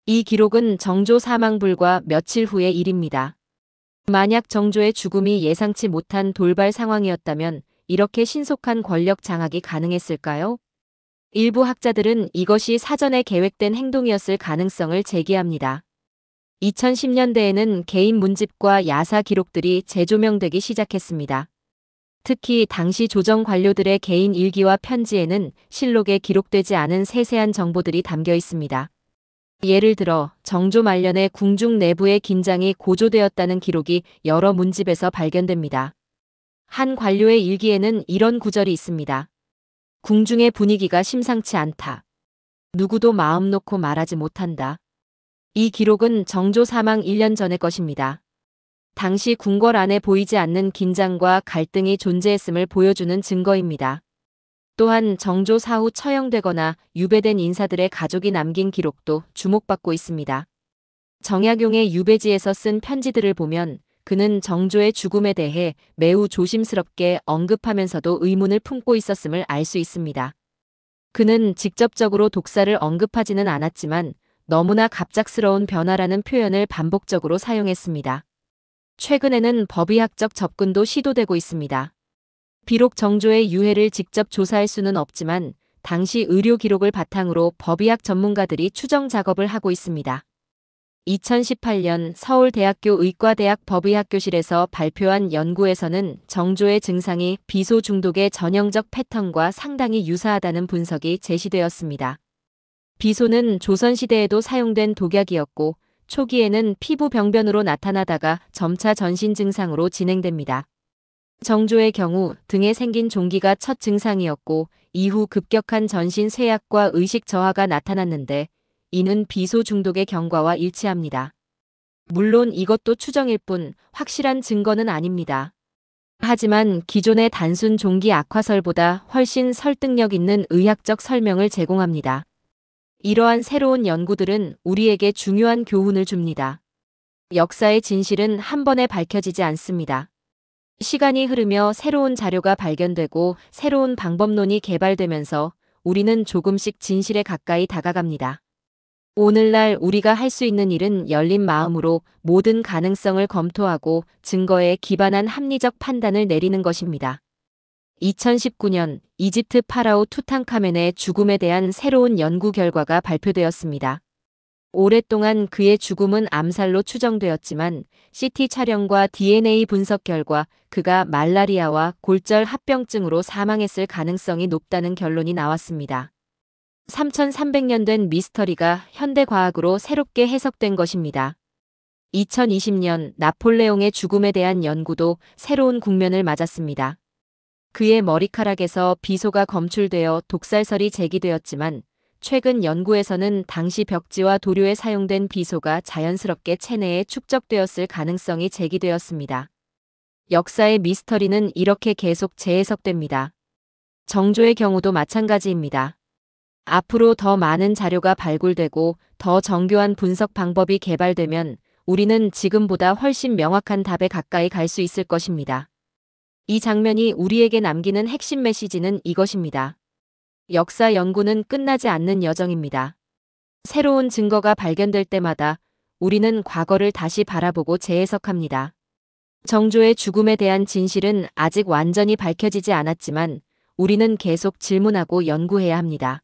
이 기록은 정조 사망 불과 며칠 후의 일입니다. 만약 정조의 죽음이 예상치 못한 돌발 상황이었다면 이렇게 신속한 권력 장악이 가능했을까요? 일부 학자들은 이것이 사전에 계획된 행동이었을 가능성을 제기합니다. 2010년대에는 개인 문집과 야사 기록들이 재조명되기 시작했습니다. 특히 당시 조정 관료들의 개인 일기와 편지에는 실록에 기록되지 않은 세세한 정보들이 담겨 있습니다. 예를 들어 정조 말년에 궁중 내부의 긴장이 고조되었다는 기록이 여러 문집에서 발견됩니다. 한 관료의 일기에는 이런 구절이 있습니다. 궁중의 분위기가 심상치 않다. 누구도 마음 놓고 말하지 못한다. 이 기록은 정조 사망 1년 전의 것입니다. 당시 궁궐 안에 보이지 않는 긴장과 갈등이 존재했음을 보여주는 증거입니다. 또한 정조 사후 처형되거나 유배된 인사들의 가족이 남긴 기록도 주목받고 있습니다. 정약용의 유배지에서 쓴 편지들을 보면 그는 정조의 죽음에 대해 매우 조심스럽게 언급하면서도 의문을 품고 있었음을 알 수 있습니다. 그는 직접적으로 독사를 언급하지는 않았지만 너무나 갑작스러운 변화라는 표현을 반복적으로 사용했습니다. 최근에는 법의학적 접근도 시도되고 있습니다. 비록 정조의 유해를 직접 조사할 수는 없지만 당시 의료 기록을 바탕으로 법의학 전문가들이 추정 작업을 하고 있습니다. 2018년 서울대학교 의과대학 법의학교실에서 발표한 연구에서는 정조의 증상이 비소 중독의 전형적 패턴과 상당히 유사하다는 분석이 제시되었습니다. 비소는 조선시대에도 사용된 독약이었고 초기에는 피부 병변으로 나타나다가 점차 전신 증상으로 진행됩니다. 정조의 경우 등에 생긴 종기가 첫 증상이었고 이후 급격한 전신 쇠약과 의식 저하가 나타났는데 이는 비소 중독의 경과와 일치합니다. 물론 이것도 추정일 뿐 확실한 증거는 아닙니다. 하지만 기존의 단순 종기 악화설보다 훨씬 설득력 있는 의학적 설명을 제공합니다. 이러한 새로운 연구들은 우리에게 중요한 교훈을 줍니다. 역사의 진실은 한 번에 밝혀지지 않습니다. 시간이 흐르며 새로운 자료가 발견되고 새로운 방법론이 개발되면서 우리는 조금씩 진실에 가까이 다가갑니다. 오늘날 우리가 할 수 있는 일은 열린 마음으로 모든 가능성을 검토하고 증거에 기반한 합리적 판단을 내리는 것입니다. 2019년 이집트 파라오 투탕카멘의 죽음에 대한 새로운 연구 결과가 발표되었습니다. 오랫동안 그의 죽음은 암살로 추정되었지만 CT 촬영과 DNA 분석 결과 그가 말라리아와 골절 합병증으로 사망했을 가능성이 높다는 결론이 나왔습니다. 3300년 된 미스터리가 현대과학으로 새롭게 해석된 것입니다. 2020년 나폴레옹의 죽음에 대한 연구도 새로운 국면을 맞았습니다. 그의 머리카락에서 비소가 검출되어 독살설이 제기되었지만 최근 연구에서는 당시 벽지와 도료에 사용된 비소가 자연스럽게 체내에 축적되었을 가능성이 제기되었습니다. 역사의 미스터리는 이렇게 계속 재해석됩니다. 정조의 경우도 마찬가지입니다. 앞으로 더 많은 자료가 발굴되고 더 정교한 분석 방법이 개발되면 우리는 지금보다 훨씬 명확한 답에 가까이 갈 수 있을 것입니다. 이 장면이 우리에게 남기는 핵심 메시지는 이것입니다. 역사 연구는 끝나지 않는 여정입니다. 새로운 증거가 발견될 때마다 우리는 과거를 다시 바라보고 재해석합니다. 정조의 죽음에 대한 진실은 아직 완전히 밝혀지지 않았지만 우리는 계속 질문하고 연구해야 합니다.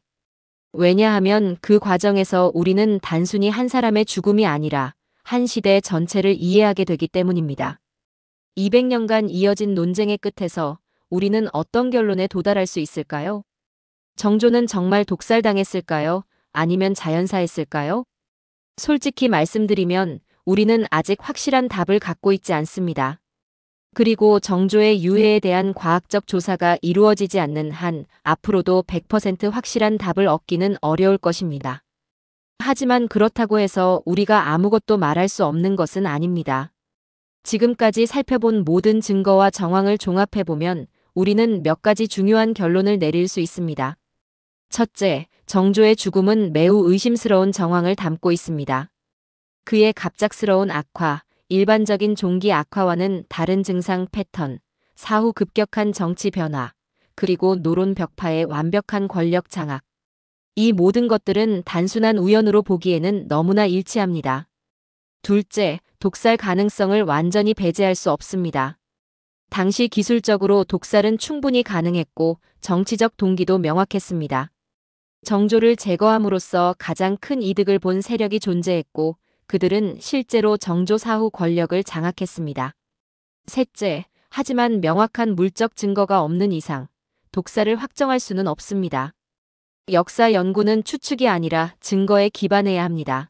왜냐하면 그 과정에서 우리는 단순히 한 사람의 죽음이 아니라 한 시대 전체를 이해하게 되기 때문입니다. 200년간 이어진 논쟁의 끝에서 우리는 어떤 결론에 도달할 수 있을까요? 정조는 정말 독살당했을까요? 아니면 자연사했을까요? 솔직히 말씀드리면 우리는 아직 확실한 답을 갖고 있지 않습니다. 그리고 정조의 유해에 대한 과학적 조사가 이루어지지 않는 한 앞으로도 100% 확실한 답을 얻기는 어려울 것입니다. 하지만 그렇다고 해서 우리가 아무것도 말할 수 없는 것은 아닙니다. 지금까지 살펴본 모든 증거와 정황을 종합해보면 우리는 몇 가지 중요한 결론을 내릴 수 있습니다. 첫째, 정조의 죽음은 매우 의심스러운 정황을 담고 있습니다. 그의 갑작스러운 악화, 일반적인 종기 악화와는 다른 증상 패턴, 사후 급격한 정치 변화, 그리고 노론 벽파의 완벽한 권력 장악. 이 모든 것들은 단순한 우연으로 보기에는 너무나 일치합니다. 둘째, 독살 가능성을 완전히 배제할 수 없습니다. 당시 기술적으로 독살은 충분히 가능했고 정치적 동기도 명확했습니다. 정조를 제거함으로써 가장 큰 이득을 본 세력이 존재했고 그들은 실제로 정조 사후 권력을 장악했습니다. 셋째, 하지만 명확한 물적 증거가 없는 이상 독살을 확정할 수는 없습니다. 역사 연구는 추측이 아니라 증거에 기반해야 합니다.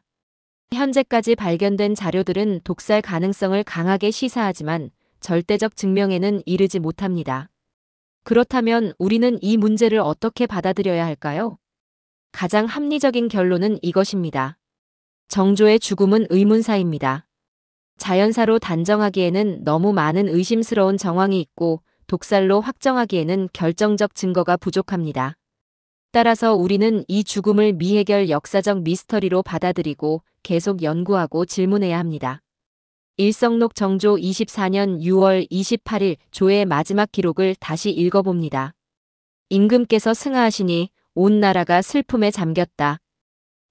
현재까지 발견된 자료들은 독살 가능성을 강하게 시사하지만 절대적 증명에는 이르지 못합니다. 그렇다면 우리는 이 문제를 어떻게 받아들여야 할까요? 가장 합리적인 결론은 이것입니다. 정조의 죽음은 의문사입니다. 자연사로 단정하기에는 너무 많은 의심스러운 정황이 있고 독살로 확정하기에는 결정적 증거가 부족합니다. 따라서 우리는 이 죽음을 미해결 역사적 미스터리로 받아들이고 계속 연구하고 질문해야 합니다. 일성록 정조 24년 6월 28일 조의 마지막 기록을 다시 읽어봅니다. 임금께서 승하하시니 온 나라가 슬픔에 잠겼다.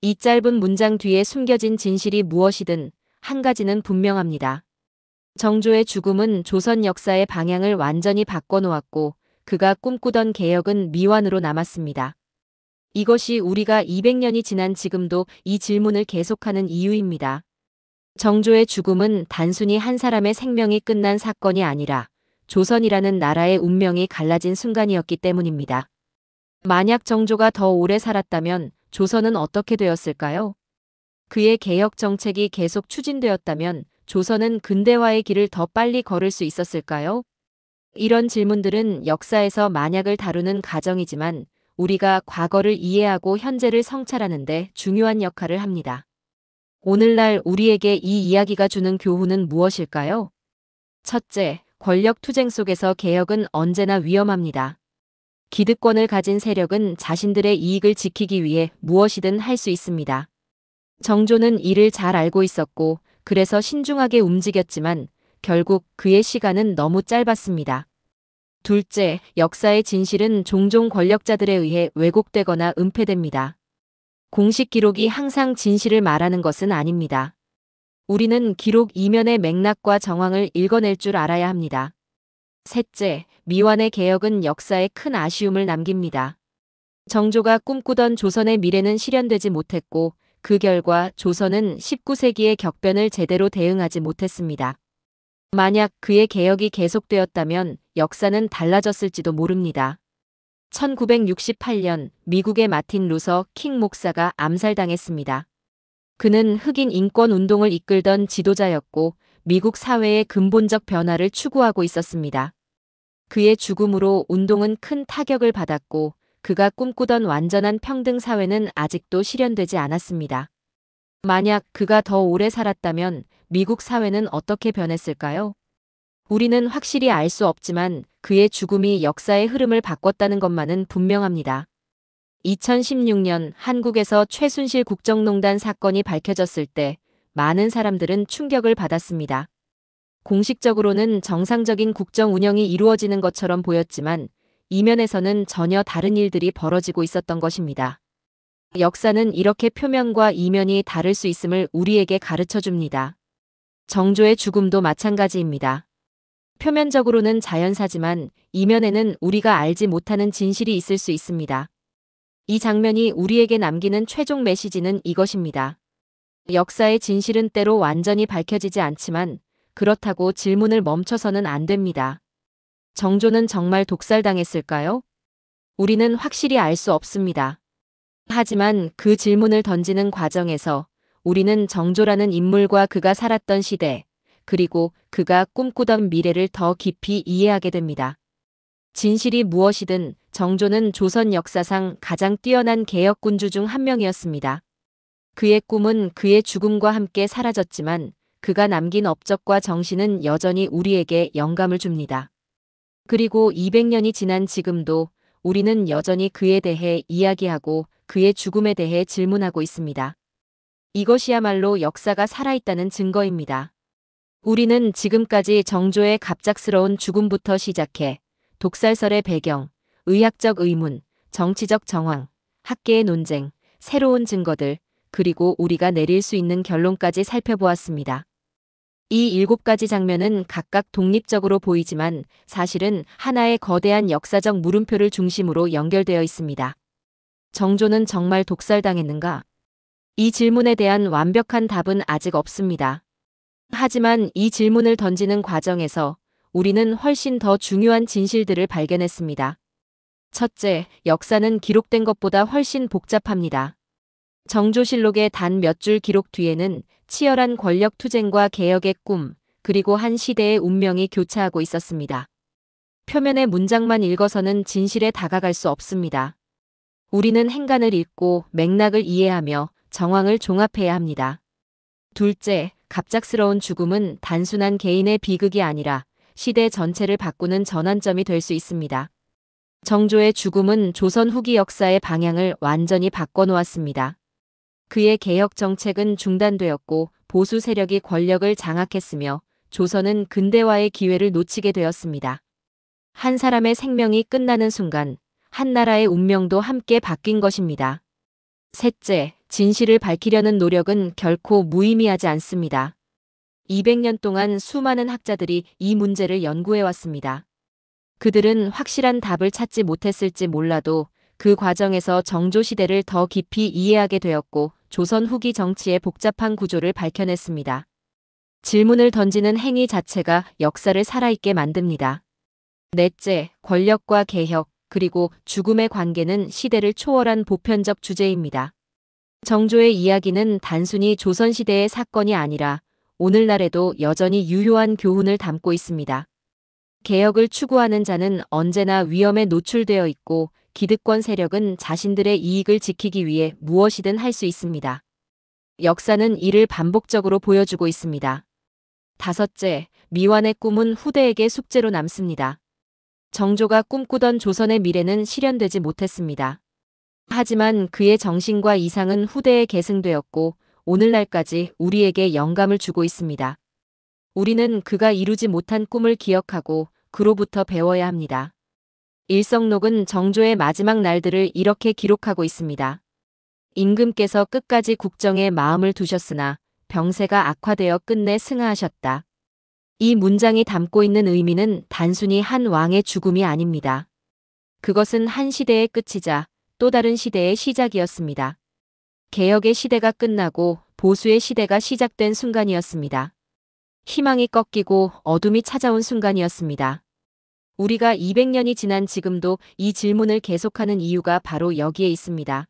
이 짧은 문장 뒤에 숨겨진 진실이 무엇이든 한 가지는 분명합니다. 정조의 죽음은 조선 역사의 방향을 완전히 바꿔놓았고 그가 꿈꾸던 개혁은 미완으로 남았습니다. 이것이 우리가 200년이 지난 지금도 이 질문을 계속하는 이유입니다. 정조의 죽음은 단순히 한 사람의 생명이 끝난 사건이 아니라 조선이라는 나라의 운명이 갈라진 순간이었기 때문입니다. 만약 정조가 더 오래 살았다면 조선은 어떻게 되었을까요? 그의 개혁 정책이 계속 추진되었다면 조선은 근대화의 길을 더 빨리 걸을 수 있었을까요? 이런 질문들은 역사에서 만약을 다루는 과정이지만 우리가 과거를 이해하고 현재를 성찰하는 데 중요한 역할을 합니다. 오늘날 우리에게 이 이야기가 주는 교훈은 무엇일까요? 첫째, 권력 투쟁 속에서 개혁은 언제나 위험합니다. 기득권을 가진 세력은 자신들의 이익을 지키기 위해 무엇이든 할 수 있습니다. 정조는 이를 잘 알고 있었고 그래서 신중하게 움직였지만 결국 그의 시간은 너무 짧았습니다. 둘째, 역사의 진실은 종종 권력자들에 의해 왜곡되거나 은폐됩니다. 공식 기록이 항상 진실을 말하는 것은 아닙니다. 우리는 기록 이면의 맥락과 정황을 읽어낼 줄 알아야 합니다. 셋째, 미완의 개혁은 역사에 큰 아쉬움을 남깁니다. 정조가 꿈꾸던 조선의 미래는 실현되지 못했고 그 결과 조선은 19세기의 격변을 제대로 대응하지 못했습니다. 만약 그의 개혁이 계속되었다면 역사는 달라졌을지도 모릅니다. 1968년 미국의 마틴 루서 킹 목사가 암살당했습니다. 그는 흑인 인권 운동을 이끌던 지도자였고 미국 사회의 근본적 변화를 추구하고 있었습니다. 그의 죽음으로 운동은 큰 타격을 받았고 그가 꿈꾸던 완전한 평등 사회는 아직도 실현되지 않았습니다. 만약 그가 더 오래 살았다면 미국 사회는 어떻게 변했을까요? 우리는 확실히 알 수 없지만 그의 죽음이 역사의 흐름을 바꿨다는 것만은 분명합니다. 2016년 한국에서 최순실 국정농단 사건이 밝혀졌을 때 많은 사람들은 충격을 받았습니다. 공식적으로는 정상적인 국정 운영이 이루어지는 것처럼 보였지만 이면에서는 전혀 다른 일들이 벌어지고 있었던 것입니다. 역사는 이렇게 표면과 이면이 다를 수 있음을 우리에게 가르쳐 줍니다. 정조의 죽음도 마찬가지입니다. 표면적으로는 자연사지만 이면에는 우리가 알지 못하는 진실이 있을 수 있습니다. 이 장면이 우리에게 남기는 최종 메시지는 이것입니다. 역사의 진실은 때로 완전히 밝혀지지 않지만 그렇다고 질문을 멈춰서는 안 됩니다. 정조는 정말 독살당했을까요? 우리는 확실히 알 수 없습니다. 하지만 그 질문을 던지는 과정에서 우리는 정조라는 인물과 그가 살았던 시대, 그리고 그가 꿈꾸던 미래를 더 깊이 이해하게 됩니다. 진실이 무엇이든 정조는 조선 역사상 가장 뛰어난 개혁군주 중 한 명이었습니다. 그의 꿈은 그의 죽음과 함께 사라졌지만 그가 남긴 업적과 정신은 여전히 우리에게 영감을 줍니다. 그리고 200년이 지난 지금도 우리는 여전히 그에 대해 이야기하고 그의 죽음에 대해 질문하고 있습니다. 이것이야말로 역사가 살아있다는 증거입니다. 우리는 지금까지 정조의 갑작스러운 죽음부터 시작해 독살설의 배경, 의학적 의문, 정치적 정황, 학계의 논쟁, 새로운 증거들, 그리고 우리가 내릴 수 있는 결론까지 살펴보았습니다. 이 7가지 장면은 각각 독립적으로 보이지만 사실은 하나의 거대한 역사적 물음표를 중심으로 연결되어 있습니다. 정조는 정말 독살당했는가? 이 질문에 대한 완벽한 답은 아직 없습니다. 하지만 이 질문을 던지는 과정에서 우리는 훨씬 더 중요한 진실들을 발견했습니다. 첫째, 역사는 기록된 것보다 훨씬 복잡합니다. 정조실록의 단 몇 줄 기록 뒤에는 치열한 권력 투쟁과 개혁의 꿈, 그리고 한 시대의 운명이 교차하고 있었습니다. 표면의 문장만 읽어서는 진실에 다가갈 수 없습니다. 우리는 행간을 읽고 맥락을 이해하며 정황을 종합해야 합니다. 둘째, 갑작스러운 죽음은 단순한 개인의 비극이 아니라 시대 전체를 바꾸는 전환점이 될 수 있습니다. 정조의 죽음은 조선 후기 역사의 방향을 완전히 바꿔놓았습니다. 그의 개혁 정책은 중단되었고 보수 세력이 권력을 장악했으며 조선은 근대화의 기회를 놓치게 되었습니다. 한 사람의 생명이 끝나는 순간 한 나라의 운명도 함께 바뀐 것입니다. 셋째, 진실을 밝히려는 노력은 결코 무의미하지 않습니다. 200년 동안 수많은 학자들이 이 문제를 연구해왔습니다. 그들은 확실한 답을 찾지 못했을지 몰라도 그 과정에서 정조 시대를 더 깊이 이해하게 되었고 조선 후기 정치의 복잡한 구조를 밝혀냈습니다. 질문을 던지는 행위 자체가 역사를 살아있게 만듭니다. 넷째, 권력과 개혁, 그리고 죽음의 관계는 시대를 초월한 보편적 주제입니다. 정조의 이야기는 단순히 조선시대의 사건이 아니라 오늘날에도 여전히 유효한 교훈을 담고 있습니다. 개혁을 추구하는 자는 언제나 위험에 노출되어 있고 기득권 세력은 자신들의 이익을 지키기 위해 무엇이든 할 수 있습니다. 역사는 이를 반복적으로 보여주고 있습니다. 다섯째, 미완의 꿈은 후대에게 숙제로 남습니다. 정조가 꿈꾸던 조선의 미래는 실현되지 못했습니다. 하지만 그의 정신과 이상은 후대에 계승되었고 오늘날까지 우리에게 영감을 주고 있습니다. 우리는 그가 이루지 못한 꿈을 기억하고 그로부터 배워야 합니다. 일성록은 정조의 마지막 날들을 이렇게 기록하고 있습니다. 임금께서 끝까지 국정에 마음을 두셨으나 병세가 악화되어 끝내 승하하셨다. 이 문장이 담고 있는 의미는 단순히 한 왕의 죽음이 아닙니다. 그것은 한 시대의 끝이자 또 다른 시대의 시작이었습니다. 개혁의 시대가 끝나고 보수의 시대가 시작된 순간이었습니다. 희망이 꺾이고 어둠이 찾아온 순간이었습니다. 우리가 200년이 지난 지금도 이 질문을 계속하는 이유가 바로 여기에 있습니다.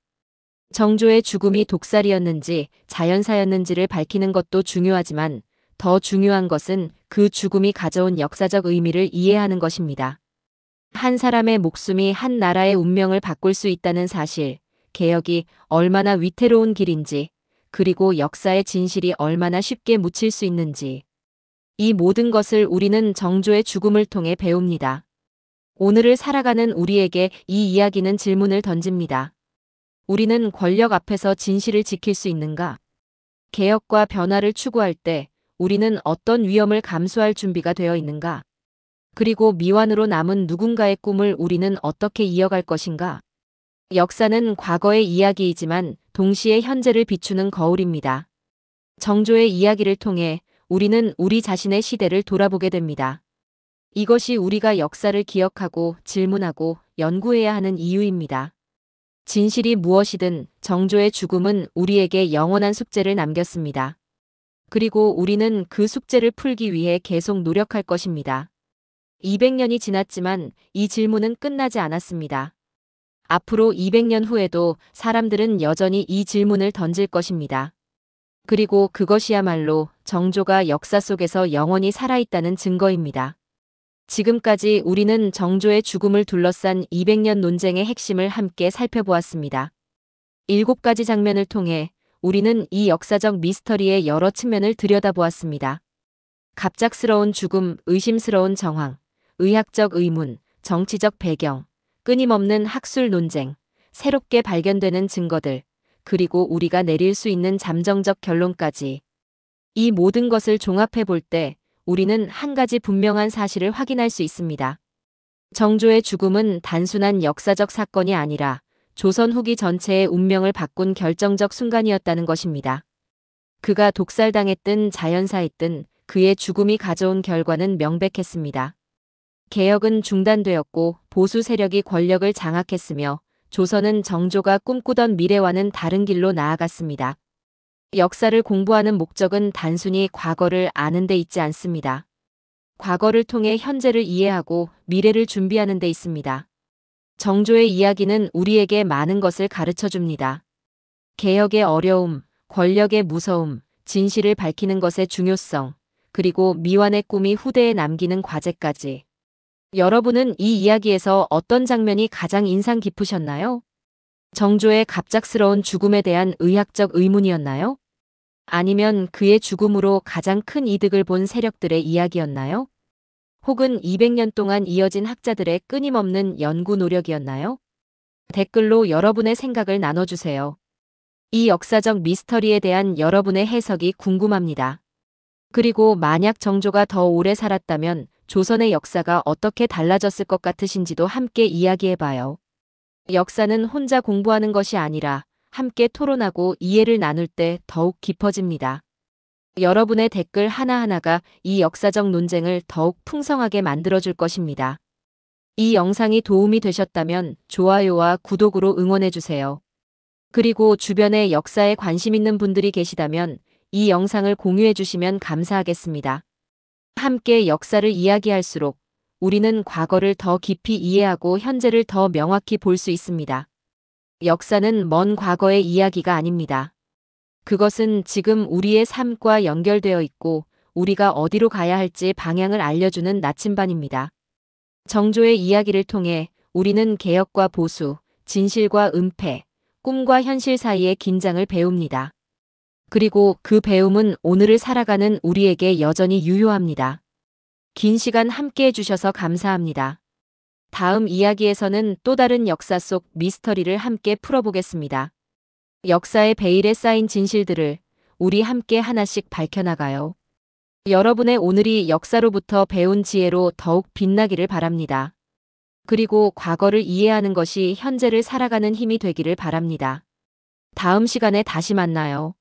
정조의 죽음이 독살이었는지 자연사였는지를 밝히는 것도 중요하지만 더 중요한 것은 그 죽음이 가져온 역사적 의미를 이해하는 것입니다. 한 사람의 목숨이 한 나라의 운명을 바꿀 수 있다는 사실, 개혁이 얼마나 위태로운 길인지, 그리고 역사의 진실이 얼마나 쉽게 묻힐 수 있는지. 이 모든 것을 우리는 정조의 죽음을 통해 배웁니다. 오늘을 살아가는 우리에게 이 이야기는 질문을 던집니다. 우리는 권력 앞에서 진실을 지킬 수 있는가? 개혁과 변화를 추구할 때 우리는 어떤 위험을 감수할 준비가 되어 있는가? 그리고 미완으로 남은 누군가의 꿈을 우리는 어떻게 이어갈 것인가? 역사는 과거의 이야기이지만 동시에 현재를 비추는 거울입니다. 정조의 이야기를 통해 우리는 우리 자신의 시대를 돌아보게 됩니다. 이것이 우리가 역사를 기억하고 질문하고 연구해야 하는 이유입니다. 진실이 무엇이든 정조의 죽음은 우리에게 영원한 숙제를 남겼습니다. 그리고 우리는 그 숙제를 풀기 위해 계속 노력할 것입니다. 200년이 지났지만 이 질문은 끝나지 않았습니다. 앞으로 200년 후에도 사람들은 여전히 이 질문을 던질 것입니다. 그리고 그것이야말로 정조가 역사 속에서 영원히 살아있다는 증거입니다. 지금까지 우리는 정조의 죽음을 둘러싼 200년 논쟁의 핵심을 함께 살펴보았습니다. 7가지 장면을 통해 우리는 이 역사적 미스터리의 여러 측면을 들여다보았습니다. 갑작스러운 죽음, 의심스러운 정황, 의학적 의문, 정치적 배경, 끊임없는 학술 논쟁, 새롭게 발견되는 증거들, 그리고 우리가 내릴 수 있는 잠정적 결론까지. 이 모든 것을 종합해 볼 때 우리는 한 가지 분명한 사실을 확인할 수 있습니다. 정조의 죽음은 단순한 역사적 사건이 아니라 조선 후기 전체의 운명을 바꾼 결정적 순간이었다는 것입니다. 그가 독살당했든 자연사했든 그의 죽음이 가져온 결과는 명백했습니다. 개혁은 중단되었고 보수 세력이 권력을 장악했으며 조선은 정조가 꿈꾸던 미래와는 다른 길로 나아갔습니다. 역사를 공부하는 목적은 단순히 과거를 아는 데 있지 않습니다. 과거를 통해 현재를 이해하고 미래를 준비하는 데 있습니다. 정조의 이야기는 우리에게 많은 것을 가르쳐 줍니다. 개혁의 어려움, 권력의 무서움, 진실을 밝히는 것의 중요성, 그리고 미완의 꿈이 후대에 남기는 과제까지. 여러분은 이 이야기에서 어떤 장면이 가장 인상 깊으셨나요? 정조의 갑작스러운 죽음에 대한 의학적 의문이었나요? 아니면 그의 죽음으로 가장 큰 이득을 본 세력들의 이야기였나요? 혹은 200년 동안 이어진 학자들의 끊임없는 연구 노력이었나요? 댓글로 여러분의 생각을 나눠주세요. 이 역사적 미스터리에 대한 여러분의 해석이 궁금합니다. 그리고 만약 정조가 더 오래 살았다면 조선의 역사가 어떻게 달라졌을 것 같으신지도 함께 이야기해봐요. 역사는 혼자 공부하는 것이 아니라 함께 토론하고 이해를 나눌 때 더욱 깊어집니다. 여러분의 댓글 하나하나가 이 역사적 논쟁을 더욱 풍성하게 만들어줄 것입니다. 이 영상이 도움이 되셨다면 좋아요와 구독으로 응원해주세요. 그리고 주변에 역사에 관심 있는 분들이 계시다면 이 영상을 공유해주시면 감사하겠습니다. 함께 역사를 이야기할수록 우리는 과거를 더 깊이 이해하고 현재를 더 명확히 볼 수 있습니다. 역사는 먼 과거의 이야기가 아닙니다. 그것은 지금 우리의 삶과 연결되어 있고 우리가 어디로 가야 할지 방향을 알려주는 나침반입니다. 정조의 이야기를 통해 우리는 개혁과 보수, 진실과 은폐, 꿈과 현실 사이의 긴장을 배웁니다. 그리고 그 배움은 오늘을 살아가는 우리에게 여전히 유효합니다. 긴 시간 함께 해주셔서 감사합니다. 다음 이야기에서는 또 다른 역사 속 미스터리를 함께 풀어보겠습니다. 역사의 베일에 쌓인 진실들을 우리 함께 하나씩 밝혀나가요. 여러분의 오늘이 역사로부터 배운 지혜로 더욱 빛나기를 바랍니다. 그리고 과거를 이해하는 것이 현재를 살아가는 힘이 되기를 바랍니다. 다음 시간에 다시 만나요.